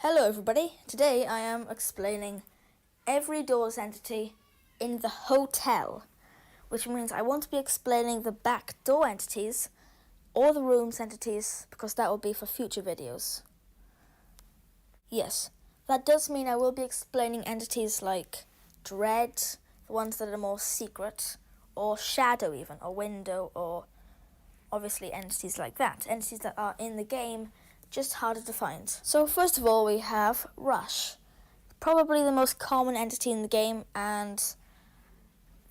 Hello everybody, today I am explaining every doors entity in the hotel, which means I won't be explaining the back door entities or the rooms entities because that will be for future videos. Yes, that does mean I will be explaining entities like Dread, the ones that are more secret, or Shadow even, or Window, or obviously entities like that, entities that are in the game, just harder to find. So first of all we have Rush, probably the most common entity in the game and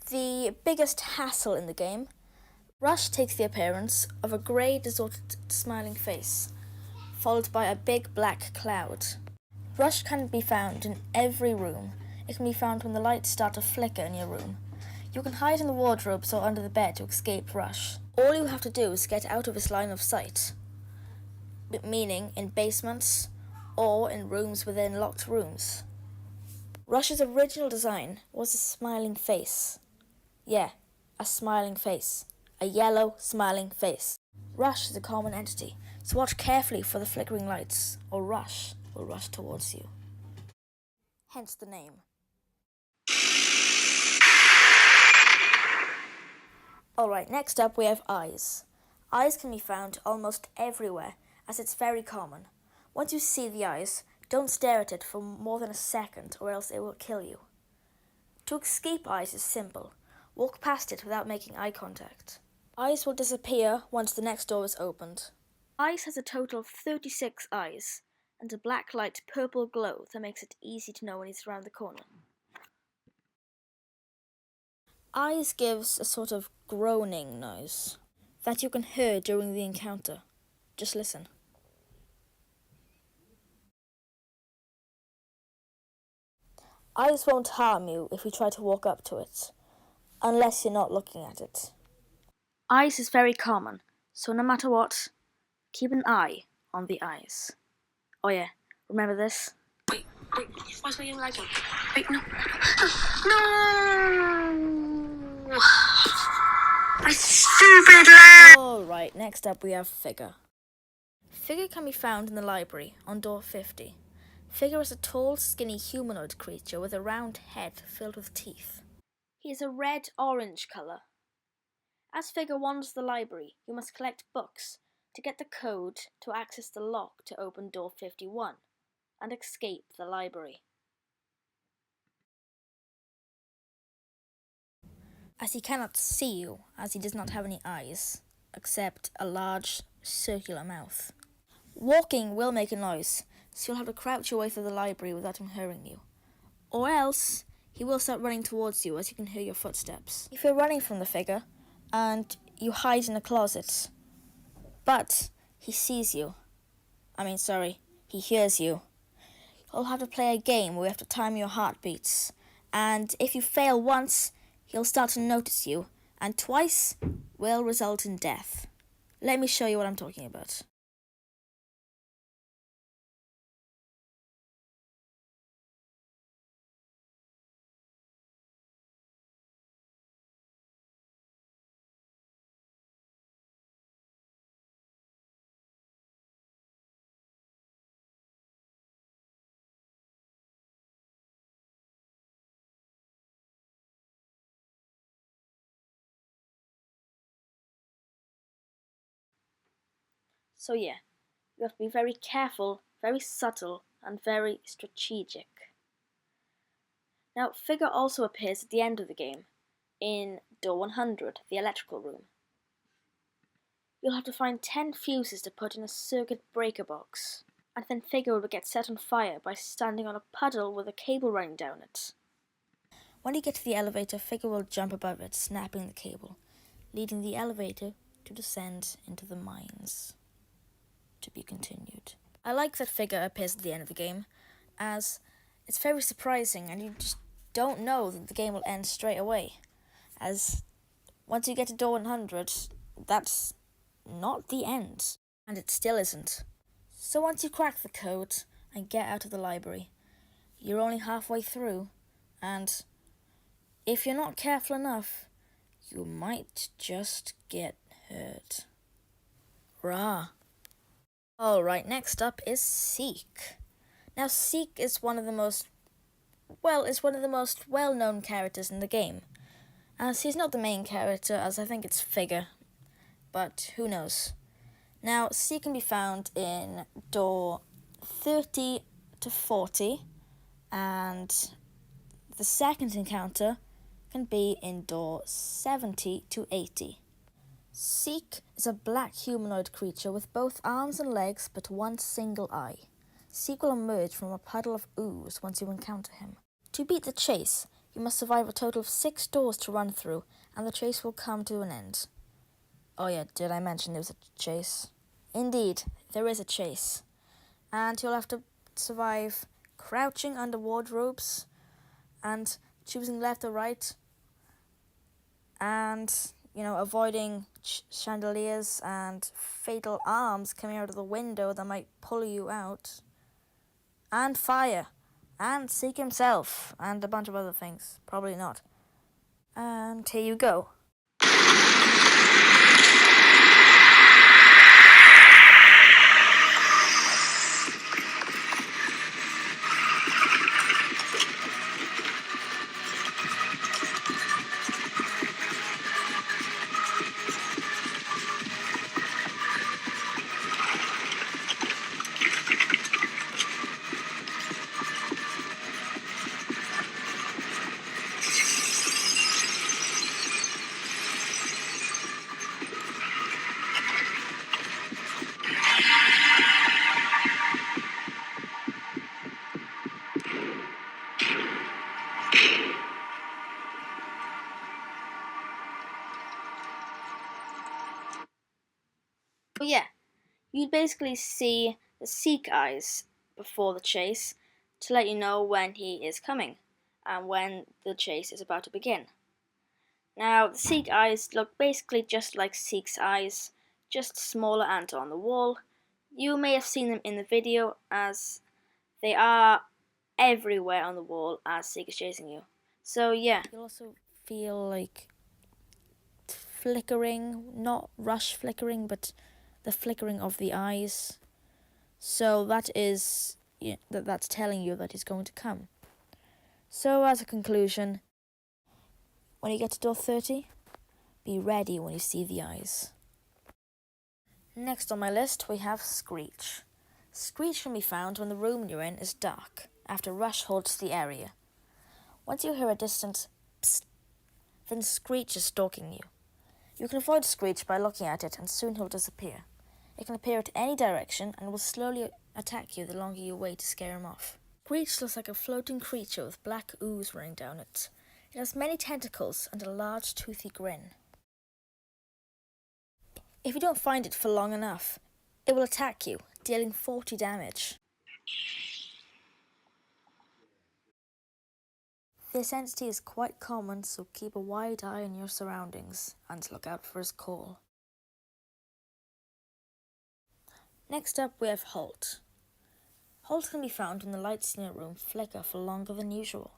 the biggest hassle in the game. Rush takes the appearance of a grey distorted smiling face, followed by a big black cloud. Rush can be found in every room. It can be found when the lights start to flicker in your room. You can hide in the wardrobes or under the bed to escape Rush. All you have to do is get out of his line of sight, meaning in basements or in rooms within locked rooms. Rush's original design was a smiling face. Yeah, a smiling face. A yellow smiling face. Rush is a common entity, so watch carefully for the flickering lights, or Rush will rush towards you. Hence the name. Alright, next up we have eyes. Eyes can be found almost everywhere, as it's very common. Once you see the eyes, don't stare at it for more than a second, or else it will kill you. To escape eyes is simple. Walk past it without making eye contact. Eyes will disappear once the next door is opened. Eyes has a total of 36 eyes, and a black light purple glow that makes it easy to know when he's around the corner. Eyes gives a sort of groaning noise that you can hear during the encounter. Just listen. Eyes won't harm you if you try to walk up to it, unless you're not looking at it. Eyes is very common, so no matter what, keep an eye on the eyes. Oh yeah, remember this? Wait, why's my young leg on? Wait, no. No! My stupid leg! Alright, next up we have Figure. Figure can be found in the library on door 50. Figure is a tall, skinny humanoid creature with a round head filled with teeth. He is a red-orange colour. As Figure wanders the library, you must collect books to get the code to access the lock to open door 51 and escape the library. As he cannot see you, as he does not have any eyes, except a large circular mouth. Walking will make a noise, so you'll have to crouch your way through the library without him hearing you. Or else, he will start running towards you as you can hear your footsteps. If you're running from the Figure, and you hide in a closet, but he sees you, he hears you, you'll have to play a game where you have to time your heartbeats, and if you fail once, he'll start to notice you, and twice will result in death. Let me show you what I'm talking about. So yeah, you have to be very careful, very subtle, and very strategic. Now, Figure also appears at the end of the game, in door 100, the electrical room. You'll have to find 10 fuses to put in a circuit breaker box, and then Figure will get set on fire by standing on a puddle with a cable running down it. When you get to the elevator, Figure will jump above it, snapping the cable, leading the elevator to descend into the mines. To be continued. I like that Figure appears at the end of the game, as it's very surprising and you just don't know that the game will end straight away, as once you get to door 100, that's not the end, and it still isn't. So once you crack the code and get out of the library, you're only halfway through, and if you're not careful enough, you might just get hurt. Rah. Alright, next up is Seek. Now, Seek is one of the most well-known characters in the game, as he's not the main character, as I think it's Figure, but who knows. Now, Seek can be found in door 30 to 40, and the second encounter can be in door 70 to 80. Seek is a black humanoid creature with both arms and legs but one single eye. Seek will emerge from a puddle of ooze once you encounter him. To beat the chase, you must survive a total of 6 doors to run through, and the chase will come to an end. Oh yeah, did I mention there was a chase? Indeed, there is a chase. And you'll have to survive crouching under wardrobes, and choosing left or right, and, avoiding chandeliers and fatal arms coming out of the window that might pull you out, and fire, and Seek himself, and a bunch of other things. Probably not. And here you go. But yeah, you'd basically see the Seek eyes before the chase to let you know when he is coming and when the chase is about to begin. Now, the Seek eyes look basically just like Seek's eyes, just smaller and on the wall. You may have seen them in the video, as they are everywhere on the wall as Seek is chasing you. So yeah. You'll also feel like flickering, not rush flickering, but the flickering of the eyes. So that is, that's telling you that he's going to come. So as a conclusion, when you get to door 30, be ready when you see the eyes. Next on my list, we have Screech. Screech can be found when the room you're in is dark, after Rush holds the area. Once you hear a distant psst, then Screech is stalking you. You can avoid Screech by looking at it, and soon he'll disappear. It can appear at any direction and will slowly attack you the longer you wait to scare him off. Screech looks like a floating creature with black ooze running down it. It has many tentacles and a large toothy grin. If you don't find it for long enough, it will attack you, dealing 40 damage. This entity is quite common, so keep a wide eye on your surroundings and look out for his call. Next up, we have Halt. Halt can be found when the lights in your room flicker for longer than usual.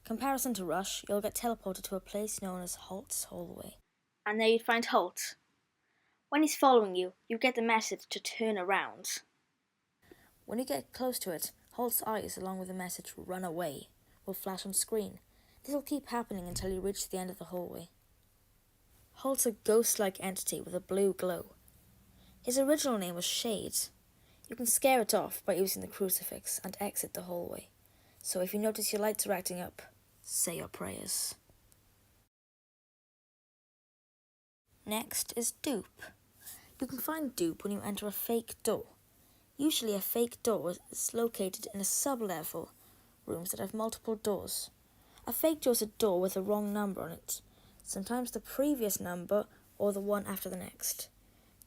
Comparison to Rush, you'll get teleported to a place known as Halt's hallway. And there you'd find Halt. When he's following you, you get the message to turn around. When you get close to it, Halt's eyes, along with the message "run away," will flash on screen. This will keep happening until you reach the end of the hallway. Halt's a ghost-like entity with a blue glow. His original name was Shade. You can scare it off by using the crucifix and exit the hallway. So if you notice your lights are acting up, say your prayers. Next is Dupe. You can find Dupe when you enter a fake door. Usually a fake door is located in a sub-level, rooms that have multiple doors. A fake door is a door with a wrong number on it, sometimes the previous number or the one after the next.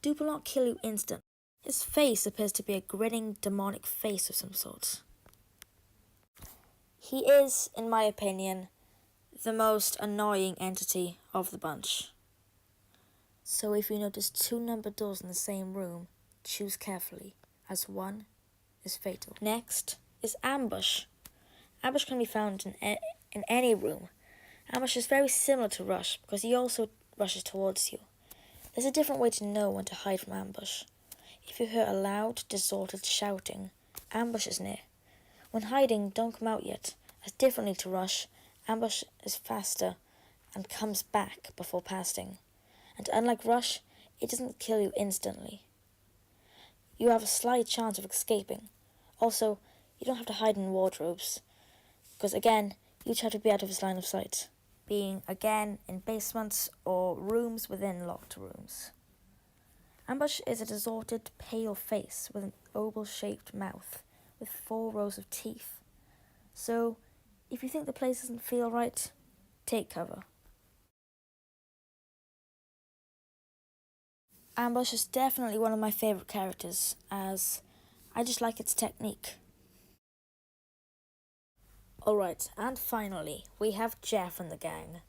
Dupe will not kill you instantly. His face appears to be a grinning, demonic face of some sort. He is, in my opinion, the most annoying entity of the bunch. So if you notice 2 numbered doors in the same room, choose carefully, as one is fatal. Next is Ambush. Ambush can be found in any room. Ambush is very similar to Rush because he also rushes towards you. There's a different way to know when to hide from Ambush. If you hear a loud, distorted shouting, Ambush is near. When hiding, don't come out yet, as differently to Rush, Ambush is faster and comes back before passing. And unlike Rush, it doesn't kill you instantly. You have a slight chance of escaping. Also, you don't have to hide in wardrobes, because again, you each have to be out of his line of sight, being again in basements or rooms within locked rooms. Ambush is a distorted, pale face with an oval-shaped mouth with 4 rows of teeth. So, if you think the place doesn't feel right, take cover. Ambush is definitely one of my favourite characters, as I just like its technique. Alright, and finally, we have Jeff and the gang.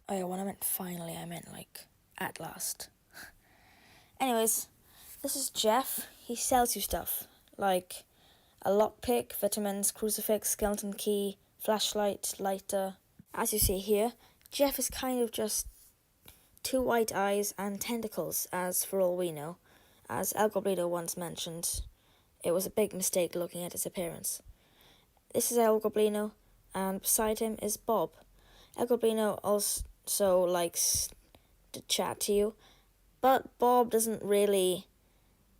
Oh yeah, when I meant finally, I meant like, at last. Anyways, this is Jeff. He sells you stuff, like a lockpick, vitamins, crucifix, skeleton key, flashlight, lighter. As you see here, Jeff is kind of just 2 white eyes and tentacles, as for all we know. As El Goblino once mentioned, it was a big mistake looking at his appearance. This is El Goblino, and beside him is Bob. El Goblino also likes to chat to you, but Bob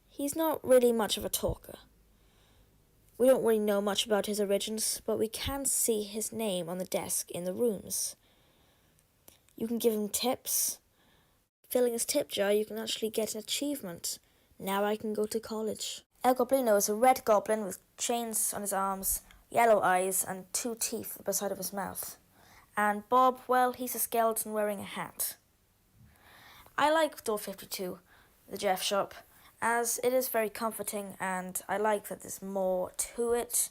he's not really much of a talker. We don't really know much about his origins, but we can see his name on the desk in the rooms. You can give him tips. Filling his tip jar, you can actually get an achievement. Now I can go to college. El Goblino is a red goblin with chains on his arms, yellow eyes, and 2 teeth at the side of his mouth. And Bob, well, he's a skeleton wearing a hat. I like Door 52, the Jeff shop, as it is very comforting, and I like that there's more to it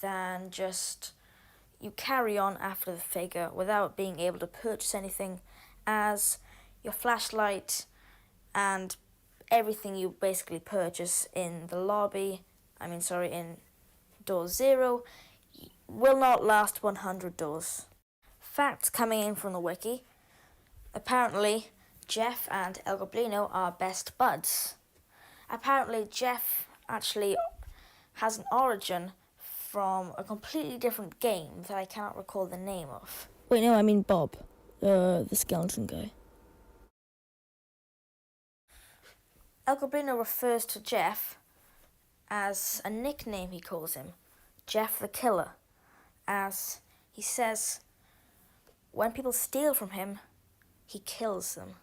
than just you carry on after the figure without being able to purchase anything, as your flashlight and everything you basically purchase in the lobby, in door 0, will not last 100 doors. Facts coming in from the wiki. Apparently, Jeff and El Goblino are best buds. Apparently, Jeff actually has an origin from a completely different game that I cannot recall the name of. Wait, no, I mean Bob, the skeleton guy. El Goblino refers to Jeff as a nickname he calls him, Jeff the Killer, as he says when people steal from him, he kills them.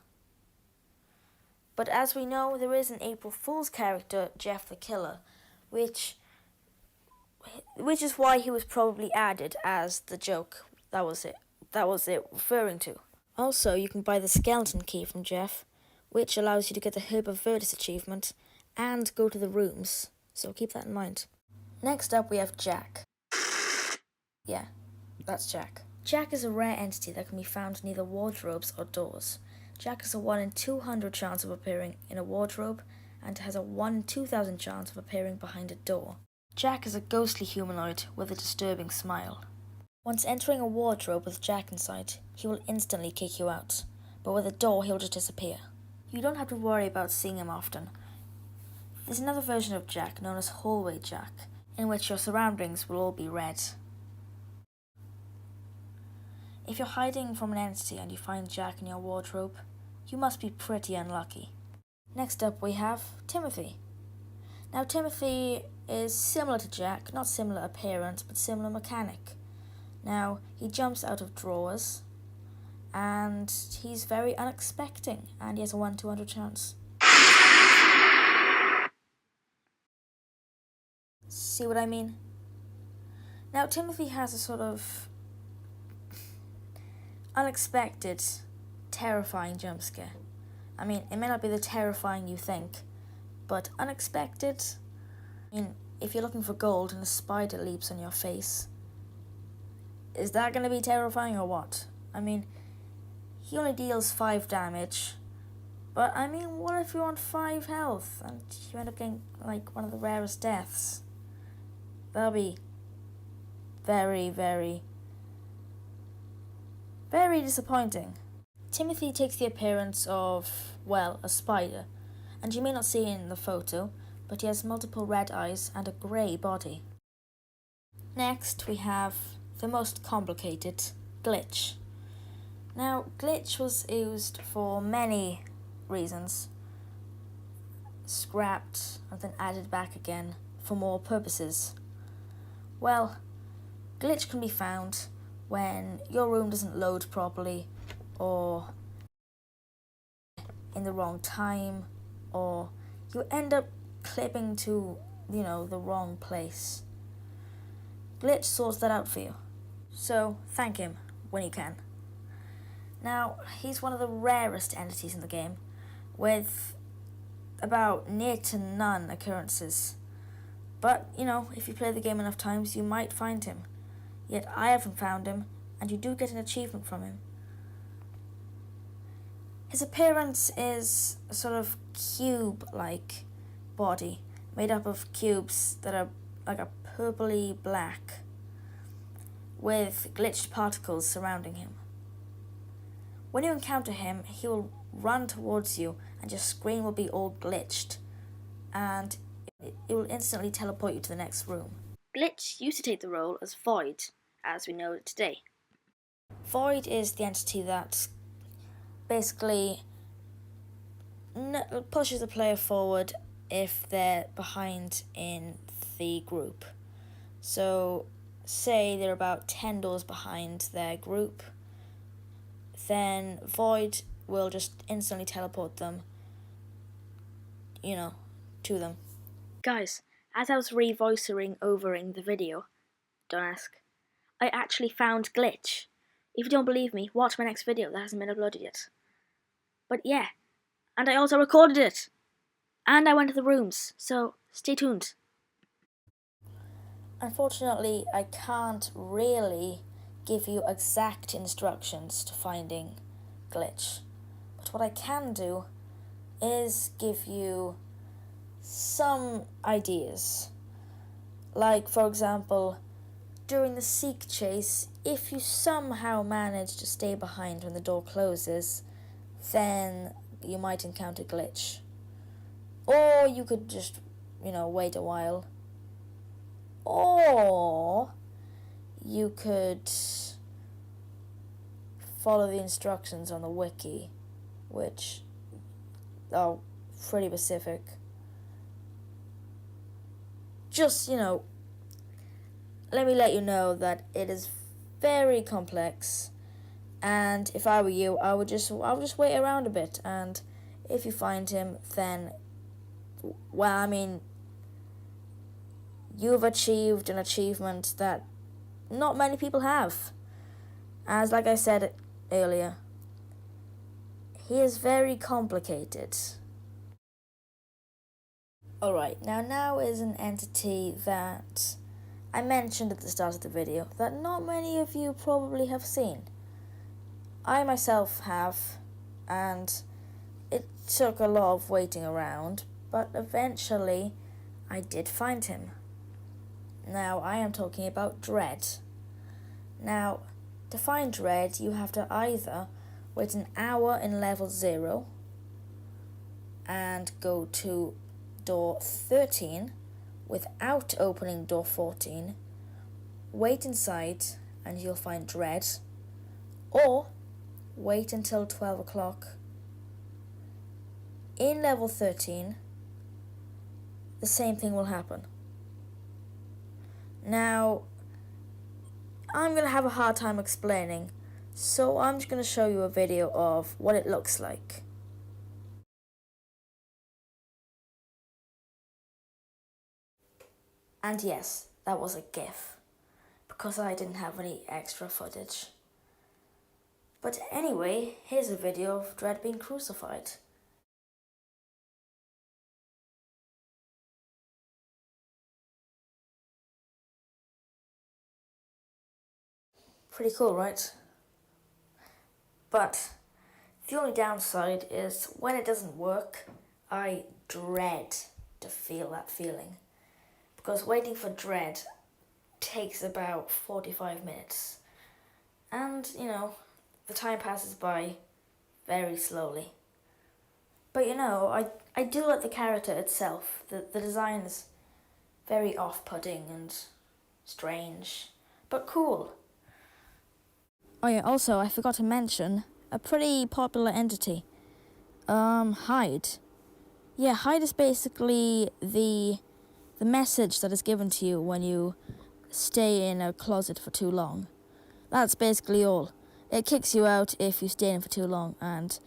But as we know, there is an April Fool's character, Jeff the Killer, which is why he was probably added as the joke. That was it referring to. Also, you can buy the skeleton key from Jeff, which allows you to get the Herb of Verdus achievement and go to the rooms, so keep that in mind. Next up we have Jack. Yeah, that's Jack. Jack is a rare entity that can be found in either wardrobes or doors. Jack has a 1 in 200 chance of appearing in a wardrobe and has a 1 in 2,000 chance of appearing behind a door. Jack is a ghostly humanoid with a disturbing smile. Once entering a wardrobe with Jack inside, he will instantly kick you out, but with a door he'll just disappear. You don't have to worry about seeing him often. There's another version of Jack known as Hallway Jack, in which your surroundings will all be red. If you're hiding from an entity and you find Jack in your wardrobe, you must be pretty unlucky. Next up we have Timothy. Now Timothy is similar to Jack, not similar appearance, but similar mechanic. Now, he jumps out of drawers, and he's very unexpecting, and he has a 1 in 200 chance. See what I mean? Now, Timothy has a sort of unexpected, terrifying jump scare. I mean, it may not be the terrifying you think, but unexpected. I mean, if you're looking for gold and a spider leaps on your face, is that going to be terrifying or what? I mean, he only deals 5 damage, but I mean, what if you're on 5 health and you end up getting like one of the rarest deaths? That'll be very, very, very disappointing. Timothy takes the appearance of, well, a spider, and you may not see it in the photo, but he has multiple red eyes and a grey body. Next, we have the most complicated, Glitch. Now, Glitch was used for many reasons, scrapped and then added back again for more purposes. Well, Glitch can be found when your room doesn't load properly, or in the wrong time, or you end up clipping to, the wrong place. Glitch sorts that out for you, so thank him when you can. Now, he's one of the rarest entities in the game, with about near to none occurrences. But, if you play the game enough times, you might find him. Yet I haven't found him, and you do get an achievement from him. His appearance is a sort of cube-like body, made up of cubes that are like a purpley black, with glitched particles surrounding him. When you encounter him, he will run towards you and your screen will be all glitched, and it will instantly teleport you to the next room. Glitch used to take the role as Void, as we know it today. Void is the entity that basically pushes the player forward if they're behind in the group. So, say they're about 10 doors behind their group, then Void will just instantly teleport them, to them. Guys, as I was re-voicing overing the video, don't ask, I actually found Glitch. If you don't believe me, watch my next video that hasn't been uploaded yet. But yeah, and I also recorded it. And I went to the rooms, so stay tuned. Unfortunately, I can't really give you exact instructions to finding Glitch. But what I can do is give you some ideas. Like, for example, during the seek chase, if you somehow manage to stay behind when the door closes, then you might encounter Glitch. Or you could just, wait a while. Or you could follow the instructions on the wiki, which are pretty specific. Just, let me let you know that it is very complex, and if I were you, I would just wait around a bit, and if you find him, then, you've achieved an achievement that not many people have. As like I said earlier, he is very complicated. Alright, now is an entity that I mentioned at the start of the video that not many of you probably have seen. I myself have, and it took a lot of waiting around, but eventually I did find him. Now, I am talking about Dread. Now, to find Dread, you have to either wait an hour in level 0 and go to door 13 without opening door 14, wait inside and you'll find Dread, or wait until 12 o'clock in level 13, the same thing will happen. Now, I'm going to have a hard time explaining, so I'm just going to show you a video of what it looks like. And yes, that was a GIF, because I didn't have any extra footage. But anyway, here's a video of Dread being crucified. Pretty cool, right? But the only downside is when it doesn't work, I dread to feel that feeling. Because waiting for Dread takes about 45 minutes. And, the time passes by very slowly. But, I do like the character itself. The design is very off-putting and strange, but cool. Oh yeah, also I forgot to mention a pretty popular entity. Hide. Yeah, hide is basically the message that is given to you when you stay in a closet for too long. That's basically all. It kicks you out if you stay in for too long, and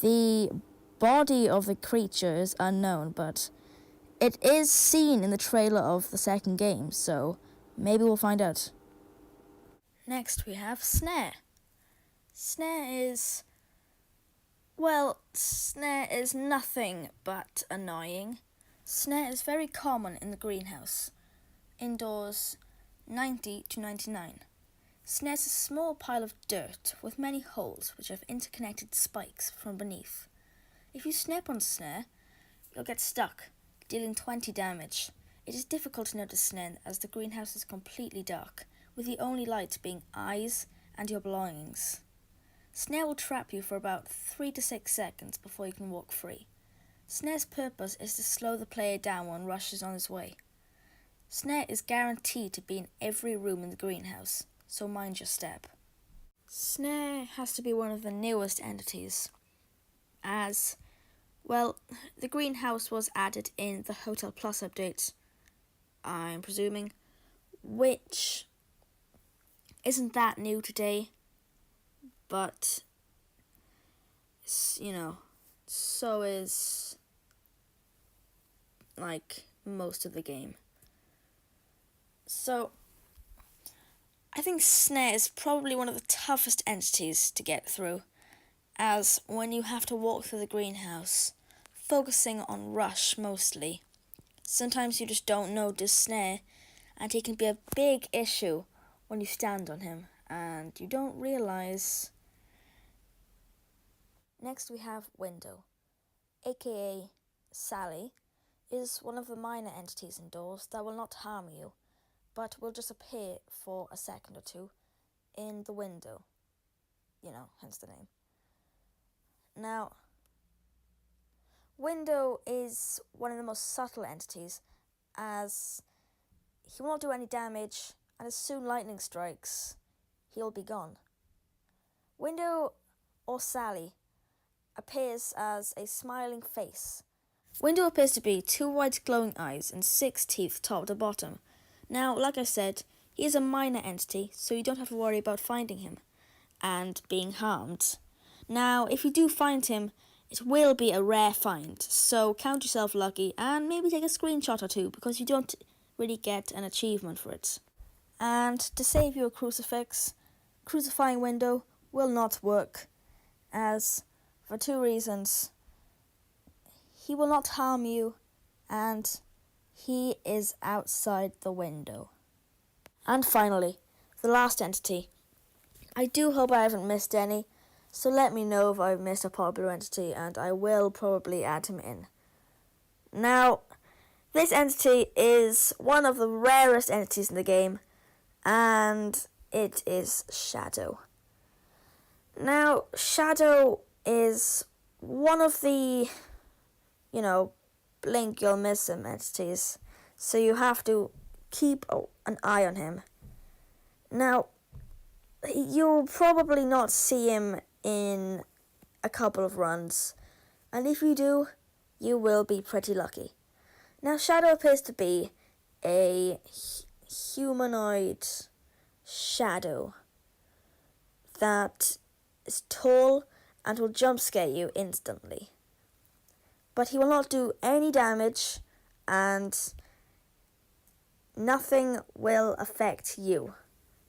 the body of the creature is unknown, but it is seen in the trailer of the second game, so maybe we'll find out. Next we have Snare. Snare is nothing but annoying. Snare is very common in the greenhouse. Indoors 90 to 99. Snare is a small pile of dirt with many holes which have interconnected spikes from beneath. If you step on Snare, you'll get stuck, dealing 20 damage. It is difficult to notice Snare as the greenhouse is completely dark, with the only light being eyes and your belongings. Snare will trap you for about 3 to 6 seconds before you can walk free. Snare's purpose is to slow the player down when Rush is on his way. Snare is guaranteed to be in every room in the greenhouse, so mind your step. Snare has to be one of the newest entities, as, well, the greenhouse was added in the Hotel Plus update, I'm presuming, which isn't that new today, but, so is, most of the game. So, I think Snare is probably one of the toughest entities to get through, as when you have to walk through the greenhouse, focusing on Rush mostly, sometimes you just don't notice Snare, and he can be a big issue when you stand on him, and you don't realise. Next we have Window, aka Sally, is one of the minor entities indoors that will not harm you, but will just appear for a second or two in the window. Hence the name. Now, Window is one of the most subtle entities, as he will not do any damage, and as soon lightning strikes, he'll be gone. Window, or Sally, appears as a smiling face. Window appears to be 2 white glowing eyes and 6 teeth top to bottom. Now, like I said, he is a minor entity, so you don't have to worry about finding him and being harmed. Now, if you do find him, it will be a rare find, so count yourself lucky and maybe take a screenshot or two because you don't really get an achievement for it. And to save you a crucifix, crucifying Window will not work, as for 2 reasons. He will not harm you, and he is outside the window. And finally, the last entity. I do hope I haven't missed any, so let me know if I've missed a popular entity, and I will probably add him in. Now, this entity is one of the rarest entities in the game, and it is Shadow. Now, Shadow is one of the, blink you'll miss him entities, so you have to keep an eye on him. Now, you'll probably not see him in a couple of runs, and if you do, you will be pretty lucky. Now, Shadow appears to be a humanoid shadow that is tall and will jump scare you instantly. But he will not do any damage, and nothing will affect you.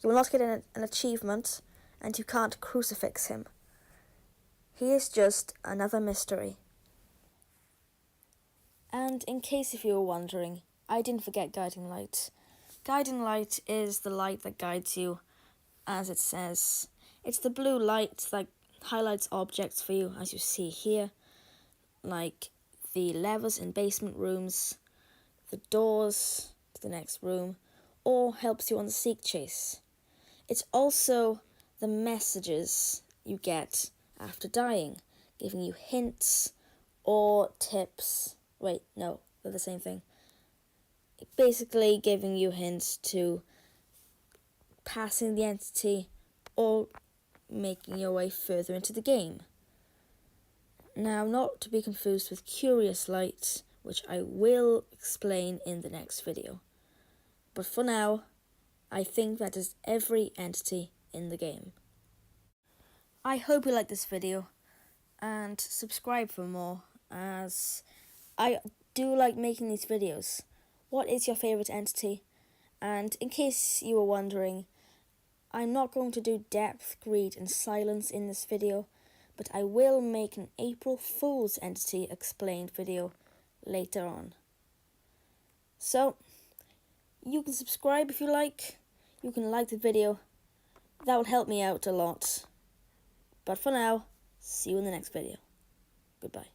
You will not get an achievement, and you can't crucifix him. He is just another mystery. And in case if you were wondering, I didn't forget Guiding Light. Guiding Light is the light that guides you, as it says. It's the blue light that highlights objects for you, as you see here, like the levers in basement rooms, the doors to the next room, or helps you on the seek chase. It's also the messages you get after dying, giving you hints or tips. Wait, no, they're the same thing. Basically giving you hints to passing the entity or making your way further into the game. Now, not to be confused with Curious Light, which I will explain in the next video. But for now, I think that is every entity in the game. I hope you liked this video and subscribe for more, as I do like making these videos. What is your favourite entity? And in case you were wondering, I'm not going to do depth, greed and silence in this video, but I will make an April Fool's entity explained video later on. So, you can subscribe if you like, you can like the video, that would help me out a lot. But for now, see you in the next video. Goodbye.